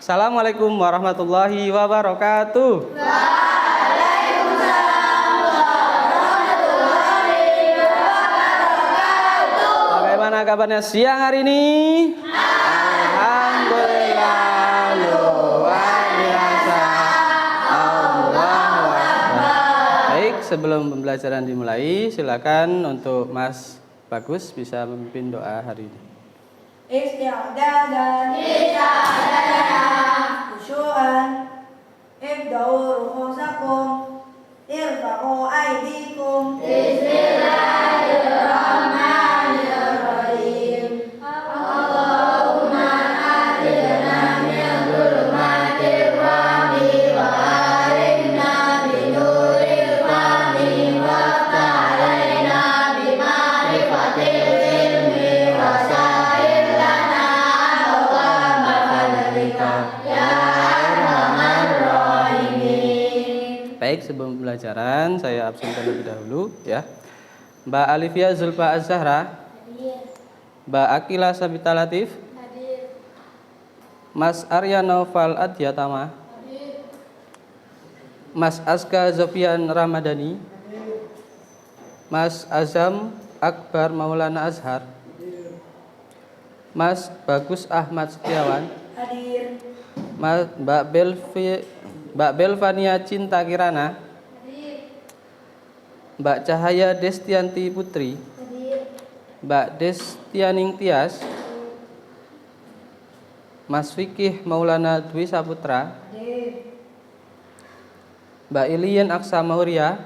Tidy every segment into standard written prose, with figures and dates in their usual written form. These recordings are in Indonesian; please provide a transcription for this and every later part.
Assalamualaikum warahmatullahi wabarakatuh. Bagaimana kabarnya siang hari ini? Alhamdulillah luar biasa. Allahu Akbar. Baik, sebelum pembelajaran dimulai, silakan untuk Mas Bagus bisa memimpin doa hari ini. Isti'dadan khusyu'an ibda'u ru'usakum irfa'u aydikum bismillahirrahmanirrahim Allahumma atina min dhulumatil wahmi wa arinna binuril fahmi wa ta'alaina bima'rifatil ilmi wa Baik, sebelum pembelajaran saya absenkan terlebih dahulu ya. Mbak Alifia Zulfa Az-Zahra, Mbak Akila Sabita Latif, Mas Arya Naufal Adyatama, Mas Aska Zofian Ramadhani, Mas Azam Akbar Maulana Azhar, Mas Bagus Ahmad Setiawan, Mbak Belvania Cinta Kirana, Mbak Cahaya Destianti Putri, Mbak Destianing Tias, Mas Fikih Maulana Dwi Saputra, Mbak Ilian Aksa Mauria,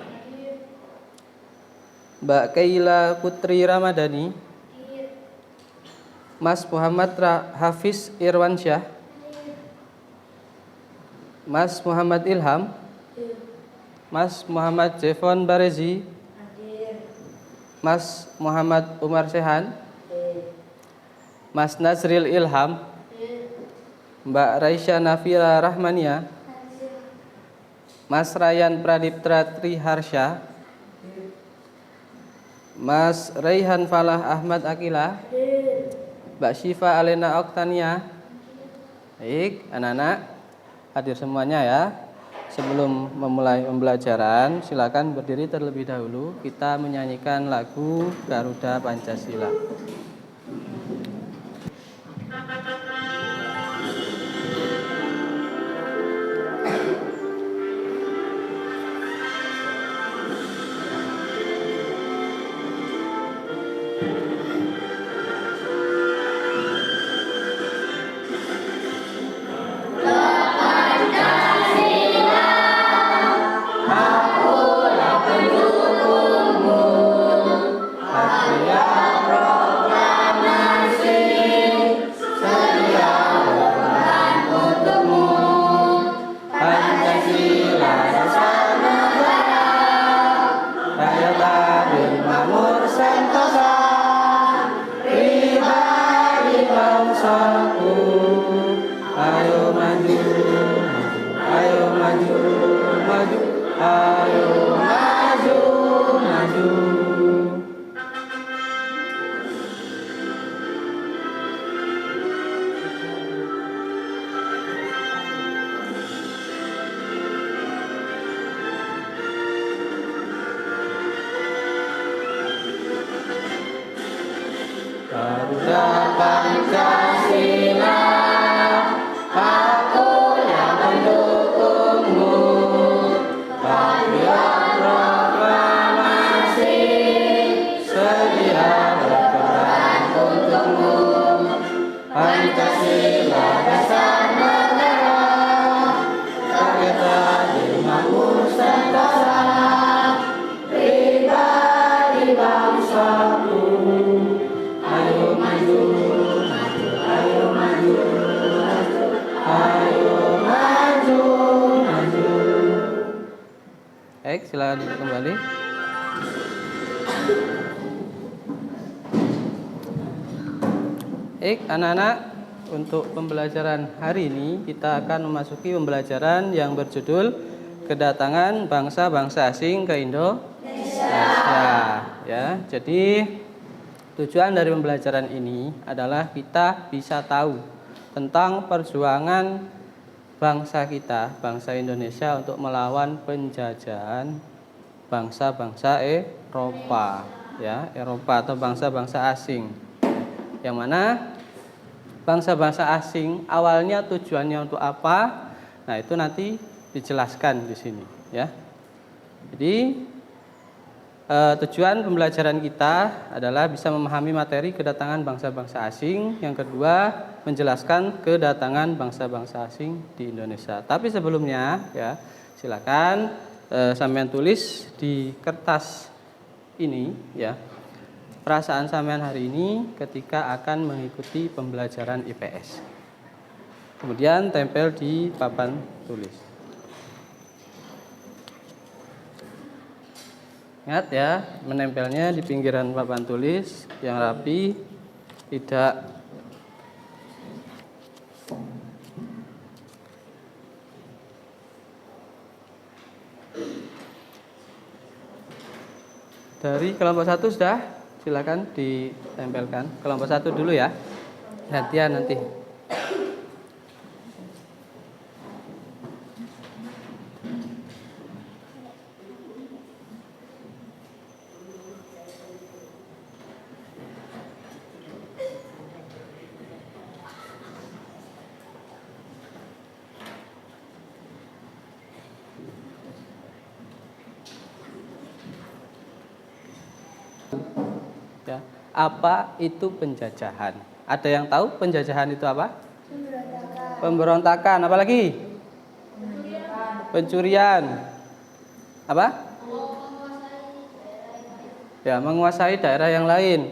Mbak Kaila Putri Ramadhani, Mas Muhammad Hafiz Irwansyah, Mas Muhammad Ilham, Mas Muhammad Jevon Barezi, Mas Muhammad Umar Sehan, Mas Nazril Ilham, Mbak Raisya Nafila Rahmania, Mas Rayan Pradiptra Triharsha, Mas Raihan Falah Ahmad Akila, Mbak Syifa Alena Oktania. Baik, anak-anak hadir semuanya ya. Sebelum memulai pembelajaran, silakan berdiri terlebih dahulu. Kita menyanyikan lagu Garuda Pancasila. Garuda Pancasila, aku yang mendukungmu. Patriot proklamasi, sedia berperan untukmu. Pancasila dasar negara, rakyat adil makmur sentosa, pribadi bangsaku. Ayo maju, maju, ayo maju, maju, ayo maju, maju. Baik, silakan duduk kembali. Baik, anak-anak, untuk pembelajaran hari ini kita akan memasuki pembelajaran yang berjudul Kedatangan Bangsa-Bangsa Asing ke Indonesia. Ya, jadi tujuan dari pembelajaran ini adalah kita bisa tahu tentang perjuangan bangsa kita, bangsa Indonesia untuk melawan penjajahan bangsa-bangsa Eropa, ya, Eropa atau bangsa-bangsa asing. Yang mana bangsa-bangsa asing awalnya tujuannya untuk apa? Nah, itu nanti dijelaskan di sini, ya. Jadi tujuan pembelajaran kita adalah bisa memahami materi kedatangan bangsa-bangsa asing. Yang kedua, menjelaskan kedatangan bangsa-bangsa asing di Indonesia. Tapi sebelumnya, ya, silakan sampean tulis di kertas ini, ya, perasaan sampean hari ini ketika akan mengikuti pembelajaran IPS. Kemudian tempel di papan tulis. Ingat ya, menempelnya di pinggiran papan tulis yang rapi, tidak dari kelompok 1 sudah, silakan ditempelkan. Kelompok 1 dulu ya, gantian nanti. Ya, apa itu penjajahan? Ada yang tahu penjajahan itu apa? Pemberontakan. Apa lagi? Pencurian. Apa? Ya, menguasai daerah yang lain.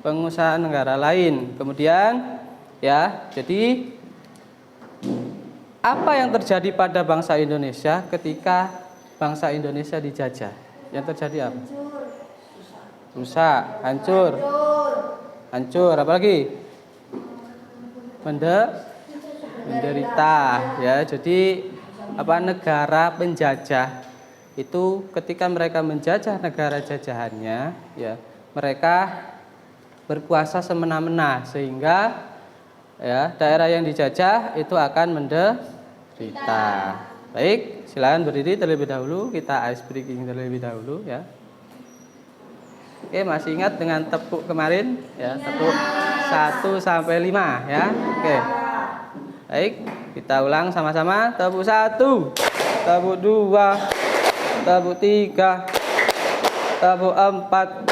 Penguasaan negara lain. Kemudian, ya, jadi apa yang terjadi pada bangsa Indonesia ketika bangsa Indonesia dijajah? Yang terjadi apa? Rusak, hancur. Hancur, apa lagi? Menderita, ya. Jadi apa, negara penjajah itu ketika mereka menjajah negara jajahannya, ya, mereka berkuasa semena-mena sehingga, ya, daerah yang dijajah itu akan menderita. Baik, silakan berdiri terlebih dahulu, kita ice breaking terlebih dahulu, ya. Oke, masih ingat dengan tepuk kemarin, ya, tepuk 1 sampai 5, ya. Oke. Baik, kita ulang sama-sama. Tepuk 1, tepuk 2, tepuk 3, tepuk 4,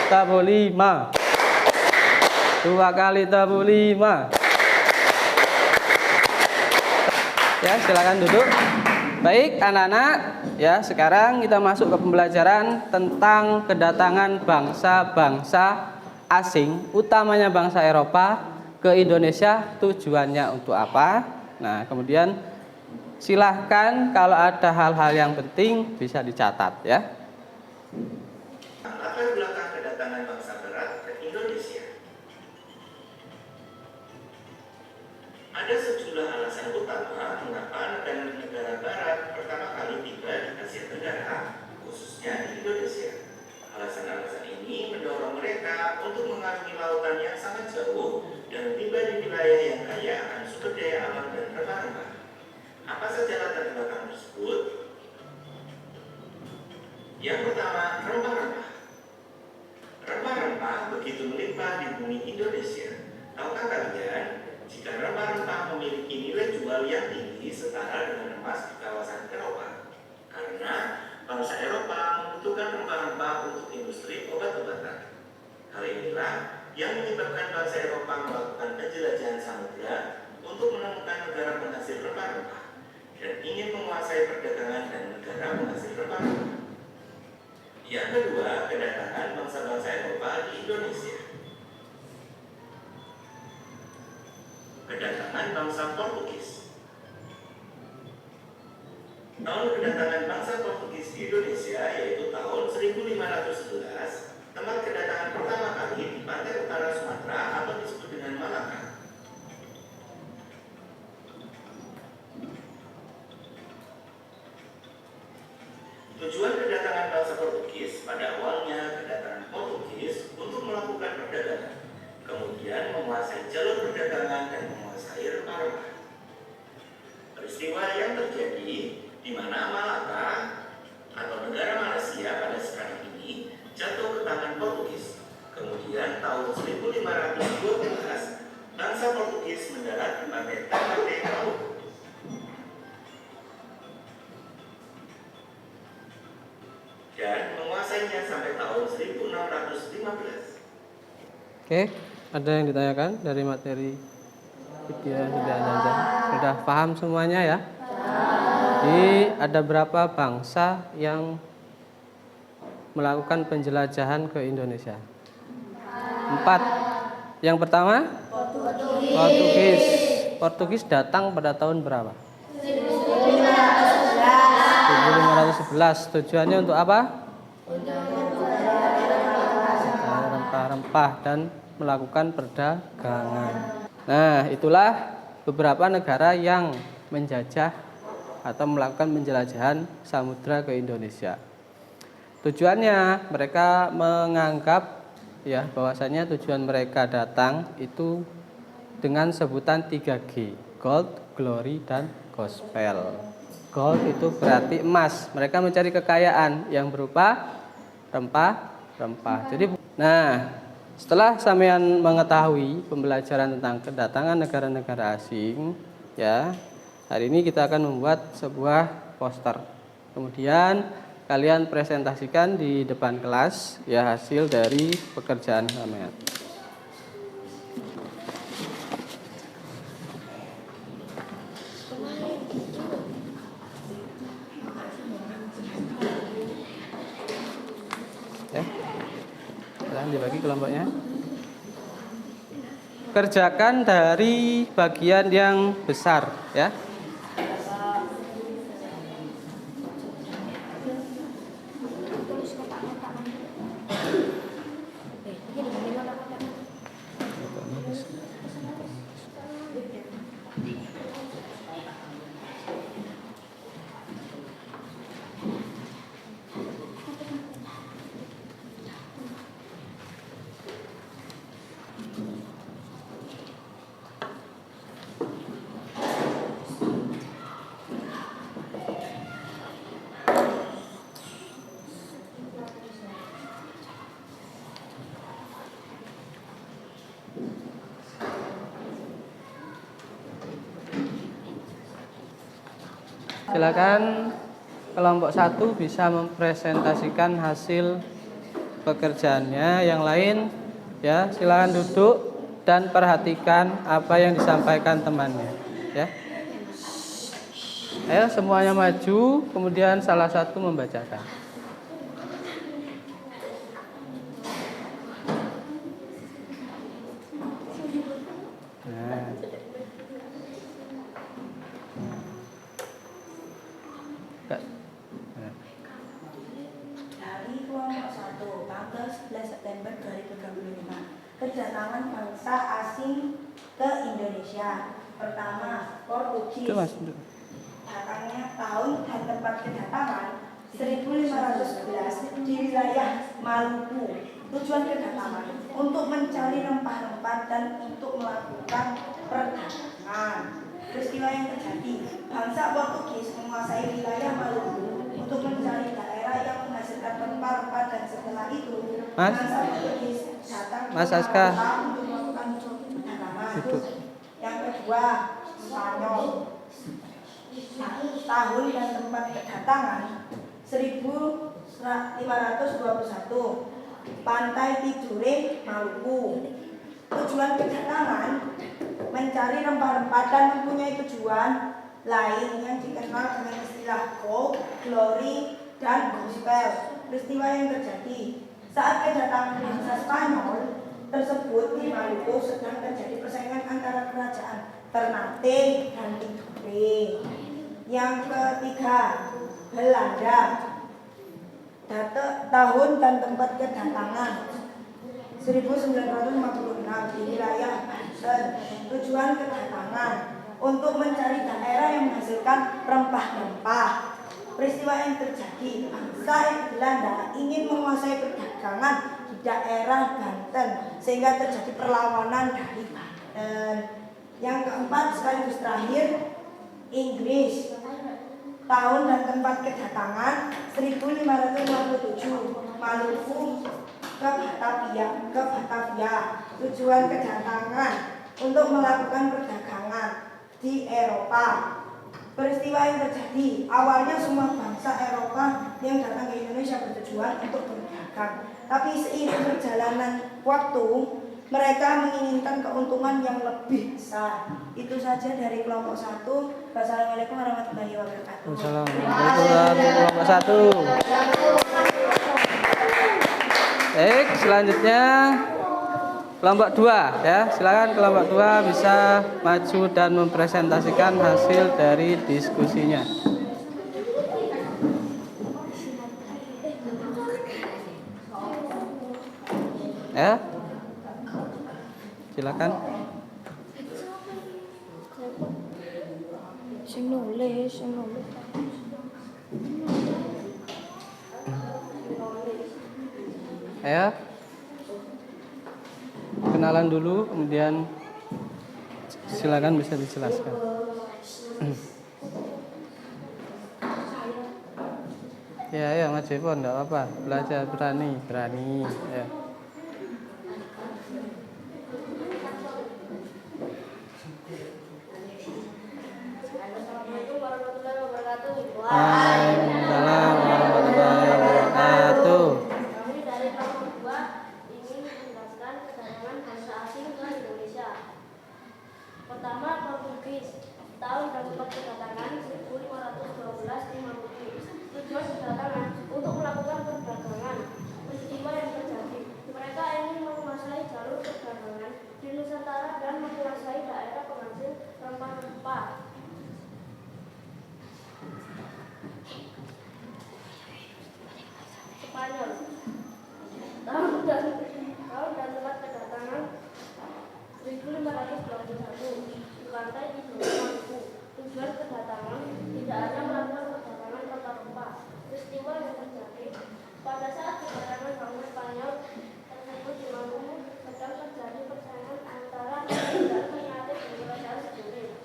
tepuk 5. 2 kali tepuk 5. Ya, silakan duduk. Baik, anak-anak, ya, sekarang kita masuk ke pembelajaran tentang kedatangan bangsa-bangsa asing, utamanya bangsa Eropa ke Indonesia. Tujuannya untuk apa? Nah, kemudian silahkan kalau ada hal-hal yang penting bisa dicatat, ya. Latar belakang kedatangan bangsa Barat ke Indonesia. Ada sejumlah alasan utama mengapa negara-negara Barat pertama kali tiba di Asia Tenggara, khususnya di Indonesia. Alasan-alasan ini mendorong mereka untuk mengarungi lautan yang sangat jauh dan tiba di wilayah yang kaya akan sumber daya alam dan rempah-rempah. Apa saja latar belakang tersebut? Yang pertama, rempah-rempah. Rempah-rempah begitu melimpah di bumi Indonesia. Tahukah kalian, jika rempah-rempah memiliki nilai jual yang tinggi setara dengan emas di kawasan Eropa? Karena bangsa Eropa membutuhkan rempah-rempah untuk industri obat-obatan. Hal inilah yang menyebabkan bangsa Eropa melakukan penjelajahan samudera untuk menemukan negara penghasil rempah-rempah dan ingin menguasai perdagangan dan negara penghasil rempah-rempah. Yang kedua, kedatangan bangsa-bangsa Eropa di Indonesia. Kedatangan bangsa Portugis. Tahun kedatangan bangsa Portugis di Indonesia yaitu tahun 1511, tempat kedatangan pertama kali di pantai utara Sumatera atau disebut dengan Malaka. Tujuan kedatangan bangsa Portugis pada awalnya kedatangan Portugis untuk melakukan perdagangan, kemudian menguasai jalur perdagangan dan menguasai rempah-rempah. Peristiwa yang terjadi di mana Malaka atau negara Malaysia pada sekarang ini jatuh ke tangan Portugis. Kemudian tahun 1512 bangsa Portugis mendarat di pantai Ternate Maluku dan menguasainya sampai tahun 1615. Oke, ada yang ditanyakan dari materi video yang sudah ada? Sudah paham semuanya ya? Jadi ada berapa bangsa yang melakukan penjelajahan ke Indonesia? 4. Yang pertama? Portugis. Portugis datang pada tahun berapa? 1511. Tujuannya untuk apa? Rempah-rempah dan melakukan perdagangan. Nah, itulah beberapa negara yang menjajah atau melakukan penjelajahan samudra ke Indonesia. Tujuannya mereka menganggap ya bahwasanya tujuan mereka datang itu dengan sebutan 3G, gold, glory, dan gospel. Gold itu berarti emas. Mereka mencari kekayaan yang berupa rempah-rempah. Jadi, nah, setelah sampean mengetahui pembelajaran tentang kedatangan negara-negara asing, ya, hari ini kita akan membuat sebuah poster. Kemudian kalian presentasikan di depan kelas ya hasil dari pekerjaan sampean. Ya. Sekarang dibagi kelompoknya. Kerjakan dari bagian yang besar ya. Silakan kelompok 1 bisa mempresentasikan hasil pekerjaannya. Yang lain ya silakan duduk dan perhatikan apa yang disampaikan temannya ya. Ayo semuanya maju, kemudian salah satu membacakan. Nah. Dari kelompok 1 tanggal 11 September 2025, kedatangan bangsa asing ke Indonesia. Pertama, Portugis. Datangnya tahun dan tempat kedatangan 1511 di wilayah Maluku. Tujuan kedatangan untuk mencari rempah-rempah dan untuk melakukan perdagangan. Peristiwa yang terjadi, bangsa Portugis menguasai wilayah Maluku untuk mencari daerah yang menghasilkan rempah-rempah dan setelah itu bangsa Portugis datang ke Aska untuk melakukan perdagangan. Yang kedua, Spanyol. Tahun dan tempat kedatangan 1521, Pantai Tidore, Maluku. Tujuan kedatangan mencari rempah-rempah dan mempunyai tujuan lain yang dikenal dengan istilah gold, glory, dan gospel. Peristiwa yang terjadi saat kedatangan bangsa Spanyol tersebut di Maluku sedang terjadi persaingan antara kerajaan Ternate dan Tidore. Yang ketiga, Belanda. Tahun dan tempat kedatangan 1956 di wilayah Banten. Tujuan kedatangan untuk mencari daerah yang menghasilkan rempah-rempah. Peristiwa yang terjadi, bangsa Belanda ingin menguasai perdagangan di daerah Banten sehingga terjadi perlawanan dari Banten. Yang keempat sekaligus terakhir, Inggris. Tahun dan tempat kedatangan 1557. Maluku ke Batavia. Tujuan kedatangan untuk melakukan perdagangan di Eropa. Peristiwa yang terjadi, awalnya semua bangsa Eropa yang datang ke Indonesia bertujuan untuk berdagang. Tapi seiring perjalanan waktu, mereka menginginkan keuntungan yang lebih besar. Itu saja dari kelompok 1. Wassalamualaikum warahmatullahi wabarakatuh. Assalamualaikum kelompok 1. Baik, selanjutnya kelompok 2 ya. Silakan kelompok 2 bisa maju dan mempresentasikan hasil dari diskusinya. Ya. Silakan. Ya. Kenalan dulu, kemudian silakan bisa dijelaskan. Ya, Mas Jepon, enggak apa-apa. Belajar berani. Ya. Waalaikumsalam warahmatullahi wabarakatuh. Kami dari kelompok 2 ingin menjelaskan kedatangan bangsa asing ke Indonesia. Pertama, Portugis. Tahun dan tempat kedatangan 1512 di Maluku. Tujuan kedatangan untuk melakukan perdagangan. Peristiwa yang terjadi, mereka ingin menguasai jalur perdagangan di Nusantara dan menguasai daerah penghasil rempah-rempah. Spanyol. Tahun dan tempat kedatangan 1521 di pantai Tidore, Maluku. Tujuan kedatangan tidak hanya melakukan perdagangan rempah-rempah. Peristiwa yang terjadi pada saat kedatangan bangsa Spanyol tersebut di Maluku sedang terjadi persaingan antara kerajaan Ternate dan kerajaan Tidore.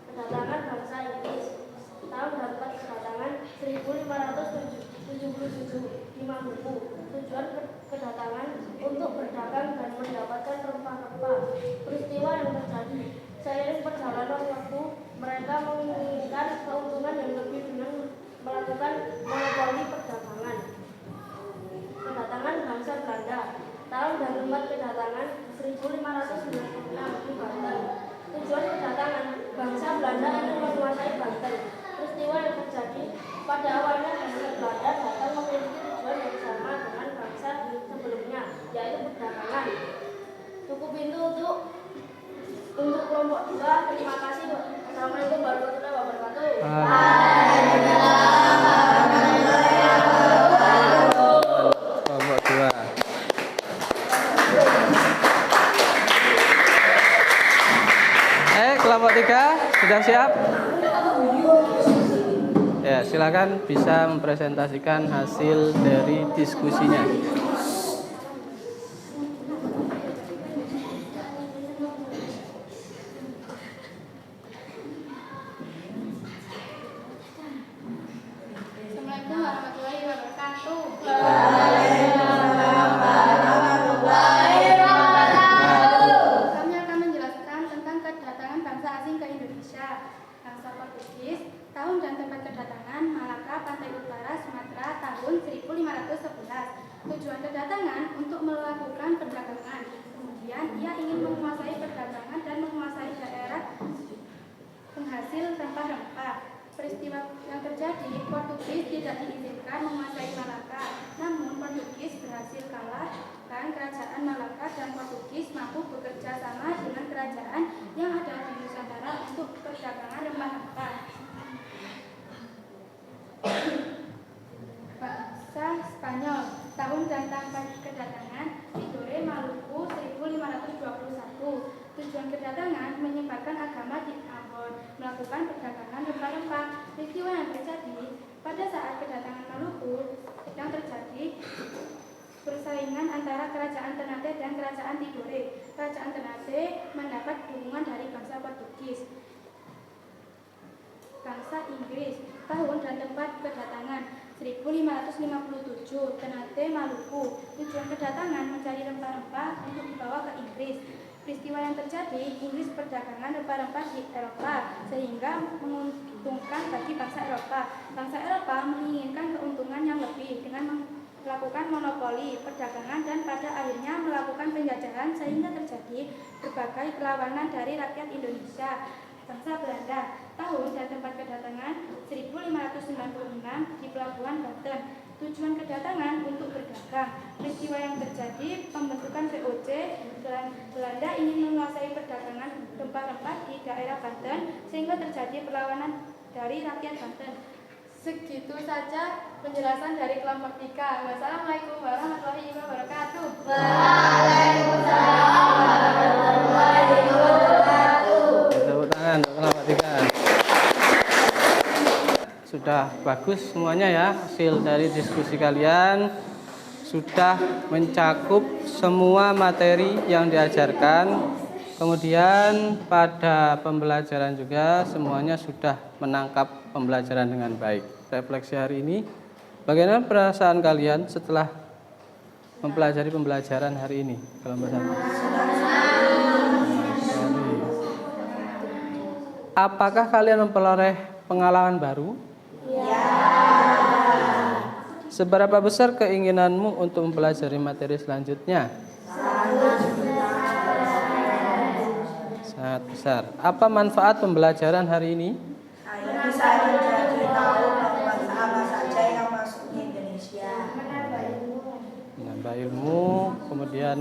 Kedatangan bangsa Inggris. Tahun dan tempat kedatangan 1577 di Maluku. Tujuan kedatangan untuk berdagang dan mendapatkan rempah-rempah. Peristiwa yang terjadi, seiring perjalanan waktu, mereka menginginkan keuntungan yang lebih dengan melakukan monopoli perdagangan. Kedatangan bangsa Belanda. Tahun dan tempat kedatangan 1596 di Banten. Tujuan kedatangan, bangsa Belanda ingin menguasai Banten. Peristiwa yang terjadi, pada awalnya bangsa Belanda datang memiliki tujuan yang sama dengan bangsa sebelumnya, yaitu perdagangan. Cukup itu untuk kelompok 2. Terima kasih. Assalamualaikum warahmatullahi wabarakatuh. Kelompok 2. Kelompok 3 sudah siap? Ya, silakan bisa mempresentasikan hasil dari diskusinya. Assalamualaikum warahmatullahi wabarakatuh. Kami akan menjelaskan tentang kedatangan bangsa asing ke Indonesia. Bangsa Portugis, tahun dan tempat kedatangan Malaka, Pantai Utara, Sumatera, tahun 1511. Tujuan kedatangan untuk melakukan perdagangan. Kemudian ia ingin menguasai perdagangan dan menguasai daerah penghasil rempah-rempah. Peristiwa yang terjadi, Portugis tidak diizinkan menguasai Malaka. Namun Portugis berhasil kalah dan kerajaan Malaka dan Portugis mampu bekerja sama dengan kerajaan yang ada di Nusantara untuk perdagangan rempah-rempah. Bangsa Spanyol, tahun dan tempat kedatangan Tidore, Maluku, 1521. Tujuan kedatangan menyebarkan agama di Ambon, melakukan perdagangan rempah-rempah. Peristiwa yang terjadi pada saat kedatangan Maluku sedang terjadi persaingan antara kerajaan Ternate dan kerajaan Tidore. Kerajaan Ternate mendapat dukungan dari bangsa Portugis, bangsa Inggris. Tahun dan tempat kedatangan 1557, Ternate, Maluku. Tujuan kedatangan mencari rempah-rempah untuk dibawa ke Inggris. Peristiwa yang terjadi, Inggris perdagangan rempah-rempah di Eropa sehingga menguntungkan bagi bangsa Eropa. Bangsa Eropa menginginkan keuntungan yang lebih dengan melakukan monopoli perdagangan dan pada akhirnya melakukan penjajahan sehingga terjadi berbagai perlawanan dari rakyat Indonesia. Bangsa Belanda, tahun dan tempat kedatangan 1596 di Pelabuhan Banten. Tujuan kedatangan untuk berdagang. Peristiwa yang terjadi, pembentukan VOC, Belanda ingin menguasai perdagangan rempah-rempah di daerah Banten sehingga terjadi perlawanan dari rakyat Banten. Segitu saja penjelasan dari kelompok 3. Wassalamualaikum warahmatullahi wabarakatuh. Waalaikumsalam warahmatullahi wabarakatuh. Tepuk tangan untuk kelompok 3. Sudah bagus semuanya ya, hasil dari diskusi kalian sudah mencakup semua materi yang diajarkan. Kemudian pada pembelajaran juga semuanya sudah menangkap pembelajaran dengan baik. Refleksi hari ini, bagaimana perasaan kalian setelah mempelajari pembelajaran hari ini? Kalau bersama. Apakah kalian memperoleh pengalaman baru? Ya. Seberapa besar keinginanmu untuk mempelajari materi selanjutnya? Sangat besar. Apa manfaat pembelajaran hari ini? Bisa menjadi tahu bangsa apa saja yang masuk di Indonesia. Menambah ilmu, kemudian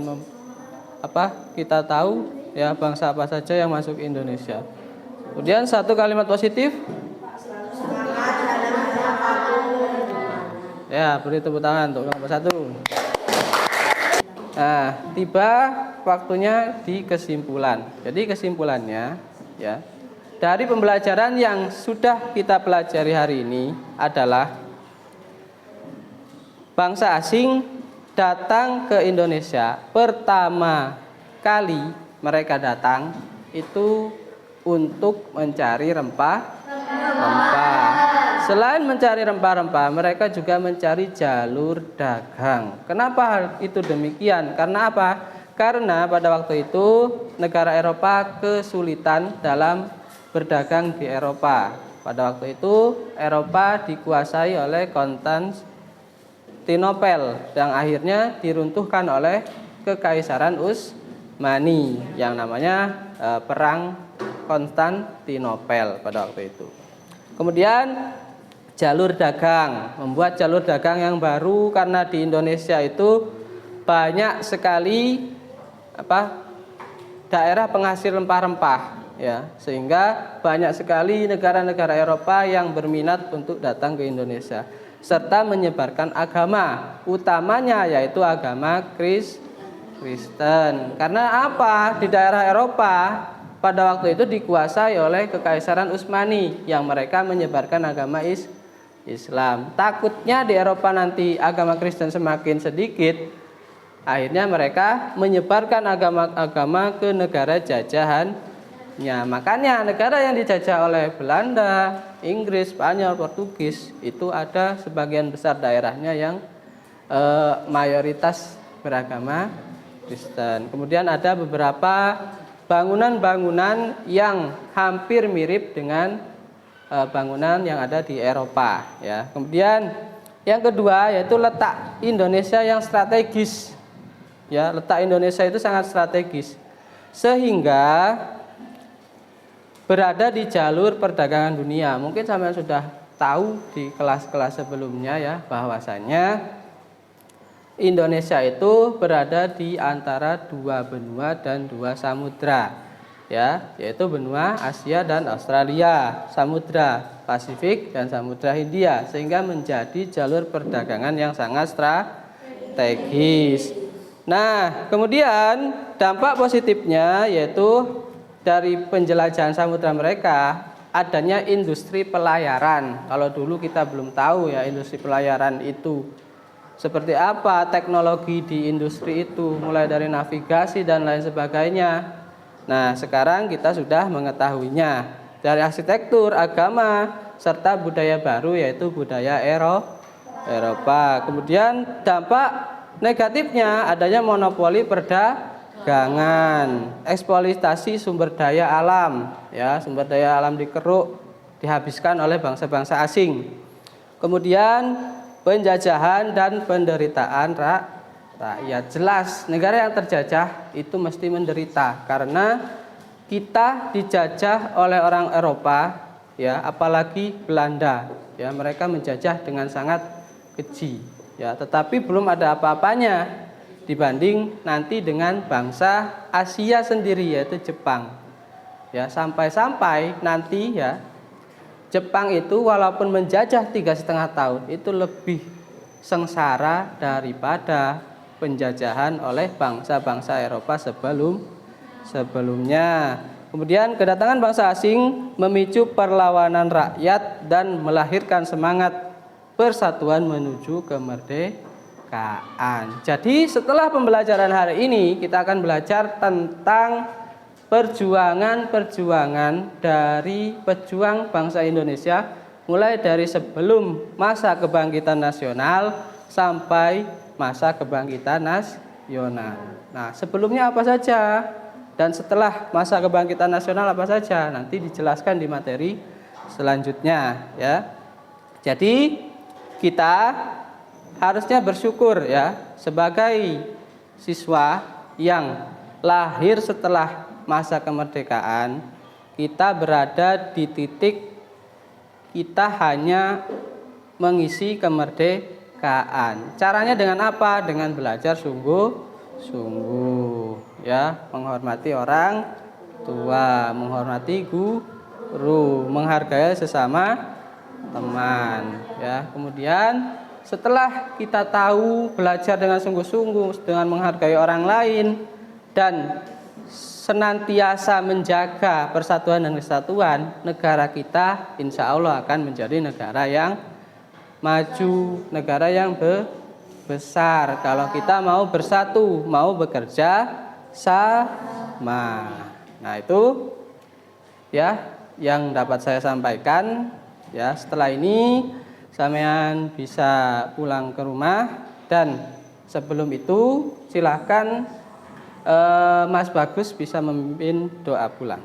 kita tahu ya bangsa apa saja yang masuk Indonesia. Kemudian satu kalimat positif. Ya, beri tepuk tangan untuk kelompok 1. Nah, tiba waktunya di kesimpulan. Jadi kesimpulannya ya, dari pembelajaran yang sudah kita pelajari hari ini adalah bangsa asing datang ke Indonesia. Pertama kali mereka datang itu untuk mencari rempah-rempah. Selain mencari rempah-rempah, mereka juga mencari jalur dagang. Kenapa hal itu demikian? Karena apa? Karena pada waktu itu negara Eropa kesulitan dalam berdagang di Eropa. Pada waktu itu Eropa dikuasai oleh Konstantinopel yang akhirnya diruntuhkan oleh Kekaisaran Utsmani yang namanya Perang Konstantinopel pada waktu itu. Kemudian jalur dagang, membuat jalur dagang yang baru karena di Indonesia itu banyak sekali daerah penghasil rempah-rempah ya, sehingga banyak sekali negara-negara Eropa yang berminat untuk datang ke Indonesia serta menyebarkan agama, utamanya yaitu agama Kristen. Karena apa? Di daerah Eropa pada waktu itu dikuasai oleh Kekaisaran Utsmani yang mereka menyebarkan agama Islam. Takutnya di Eropa nanti agama Kristen semakin sedikit, akhirnya mereka menyebarkan agama-agama ke negara jajahannya. Makanya negara yang dijajah oleh Belanda, Inggris, Spanyol, Portugis itu ada sebagian besar daerahnya yang mayoritas beragama Kristen. Kemudian ada beberapa bangunan-bangunan yang hampir mirip dengan bangunan yang ada di Eropa ya. Kemudian yang kedua yaitu letak Indonesia yang strategis. Ya, letak Indonesia itu sangat strategis sehingga berada di jalur perdagangan dunia. Mungkin sampean sudah tahu di kelas-kelas sebelumnya ya, bahwasanya Indonesia itu berada di antara dua benua dan dua samudra. Ya, yaitu benua Asia dan Australia, Samudra Pasifik dan Samudra Hindia, sehingga menjadi jalur perdagangan yang sangat strategis. Nah, kemudian dampak positifnya yaitu dari penjelajahan samudra mereka adanya industri pelayaran. Kalau dulu kita belum tahu ya industri pelayaran itu seperti apa teknologi di industri itu, mulai dari navigasi dan lain sebagainya. Nah, sekarang kita sudah mengetahuinya dari arsitektur, agama, serta budaya baru yaitu budaya Eropa. Kemudian dampak negatifnya adanya monopoli perdagangan, eksploitasi sumber daya alam, ya, sumber daya alam dikeruk, dihabiskan oleh bangsa-bangsa asing. Kemudian penjajahan dan penderitaan rakyat. Jelas negara yang terjajah itu mesti menderita karena kita dijajah oleh orang Eropa, ya, apalagi Belanda, ya, mereka menjajah dengan sangat keji, ya, tetapi belum ada apa-apanya dibanding nanti dengan bangsa Asia sendiri yaitu Jepang, ya, sampai-sampai nanti, ya, Jepang itu walaupun menjajah 3,5 tahun itu lebih sengsara daripada penjajahan oleh bangsa-bangsa Eropa sebelumnya. Kemudian kedatangan bangsa asing memicu perlawanan rakyat dan melahirkan semangat persatuan menuju kemerdekaan. Jadi setelah pembelajaran hari ini kita akan belajar tentang perjuangan dari pejuang bangsa Indonesia mulai dari sebelum masa kebangkitan nasional sampai masa kebangkitan nasional. Nah, sebelumnya apa saja dan setelah masa kebangkitan nasional apa saja nanti dijelaskan di materi selanjutnya, ya. Jadi kita harusnya bersyukur, ya, sebagai siswa yang lahir setelah masa kemerdekaan, kita berada di titik kita hanya mengisi kemerdekaan. Caranya dengan apa? Dengan belajar sungguh-sungguh, ya, menghormati orang tua, menghormati guru, menghargai sesama teman, ya. Kemudian setelah kita tahu belajar dengan sungguh-sungguh, dengan menghargai orang lain dan senantiasa menjaga persatuan dan kesatuan, negara kita insya Allah akan menjadi negara yang maju, negara yang besar. Kalau kita mau bersatu, mau bekerja sama. Nah, itu, ya, yang dapat saya sampaikan. Ya, setelah ini sampean bisa pulang ke rumah dan sebelum itu silahkan Mas Bagus bisa memimpin doa pulang.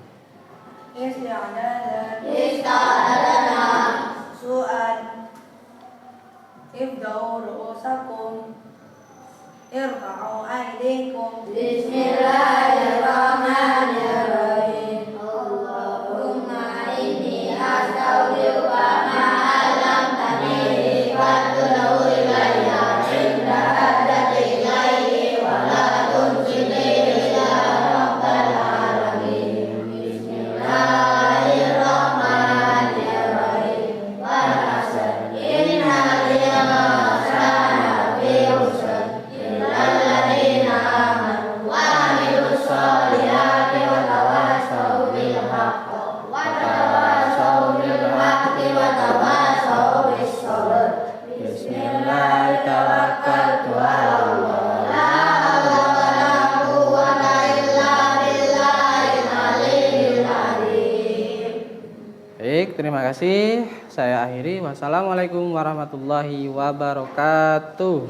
Ista'adana su'an ibda'u ru'usakum irfa'u aydikum bismillahirrahmanirrahim. Allahumma inni astaudiruka ma'alamtani fatulahu ilayya inda hajati ilaihi wa la tunjini illa rabbal alamin. Bismillahirrahmanirrahim. Wa nasr innal insana fi khusr illa alladziina amanu wa amilus sholihati wa tawassaw bil haqqi wa tawassaw bis sabr. Bismillah tawakkaltu 'ala Allah. La haula wa la quwwata illa billahil aliyyil azim. Baik, terima kasih. Saya akhiri. Wassalamualaikum warahmatullahi wabarakatuh.